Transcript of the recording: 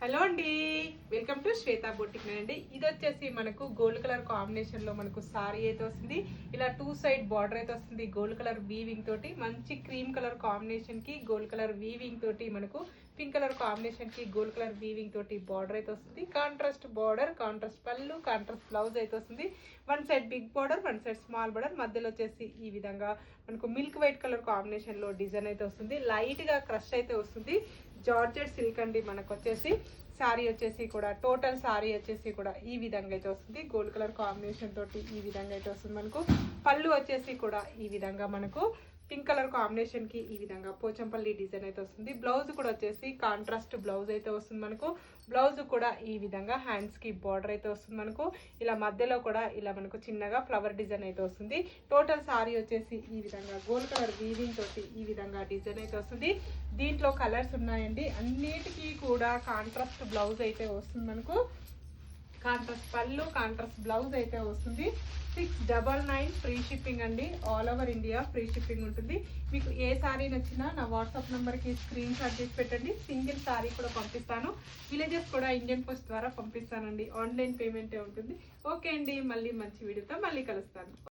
Hello అండి, welcome to Shweta boutique అండి. ఇది వచ్చేసి మనకు గోల్డ్ కలర్ కాంబినేషన్ లో మనకు సారీ అయితే వస్తుంది. ఇలా టూ సైడ్ బార్డర్ అయితే వస్తుంది. గోల్డ్ కలర్ వీవింగ్ తోటి మంచి క్రీమ్ కలర్ కాంబినేషన్ కి గోల్డ్ కలర్ వీవింగ్ తోటి మనకు పింక్ కలర్ కాంబినేషన్ కి గోల్డ్ కలర్ వీవింగ్ తోటి బార్డర్ అయితే వస్తుంది. Contrast border, contrast pallu, contrast blouse అయితే వస్తుంది. One side big border, one side small border, మధ్యలో వచ్చేసి ఈ విధంగా మనకు మిల్క్ వైట్ కలర్ కాంబినేషన్ లో డిజైన్ అయితే వస్తుంది. లైట్ గా క్రష్ అయితే వస్తుంది. జార్జెట్ సిల్క్ అండి. మనకు వచ్చేసి సారీ వచ్చేసి కూడా టోటల్ సారీ వచ్చేసి కూడా ఈ విధంగా అయితే వస్తుంది. గోల్డ్ కలర్ కాంబినేషన్ తోటి ఈ విధంగా అయితే వస్తుంది. మనకు పళ్ళు వచ్చేసి కూడా ఈ విధంగా మనకు పింక్ కలర్ కాంబినేషన్ కి ఈ విధంగా పోచంపల్లి డిజైన్ అయితే వస్తుంది. బ్లౌజ్ కూడా వచ్చేసి కాంట్రాస్ట్ బ్లౌజ్ అయితే వస్తుంది. మనకు బ్లౌజ్ కూడా ఈ విధంగా హ్యాండ్స్ కి బార్డర్ అయితే వస్తుంది. మనకు ఇలా మధ్యలో కూడా ఇలా మనకు చిన్నగా ఫ్లవర్ డిజైన్ అయితే వస్తుంది. టోటల్ సారీ వచ్చేసి ఈ విధంగా గోల్డ్ కలర్ వీవింగ్ తోటి ఈ విధంగా డిజైన్ అయితే వస్తుంది. దీంట్లో కలర్స్ ఉన్నాయండి. అన్నిటికీ కూడా కాంట్రాస్ట్ బ్లౌజ్ అయితే వస్తుంది. మనకు కాంట్రాస్ట్ పళ్ళు, కాంట్రాస్ట్ బ్లౌజ్ అయితే వస్తుంది. 699 ఫ్రీ షిప్పింగ్ అండి. All over India free shipping ఉంటుంది. మీకు ఏ సారీ నచ్చినా నా వాట్సాప్ నెంబర్కి స్క్రీన్ షాట్ చేసి పెట్టండి. సింగిల్ సారీ కూడా పంపిస్తాను. విలేజెస్ కూడా ఇండియన్ పోస్ట్ ద్వారా పంపిస్తానండి. ఆన్లైన్ పేమెంటే ఉంటుంది. ఓకే అండి, మళ్ళీ మంచి వీడియోతో మళ్ళీ కలుస్తాను.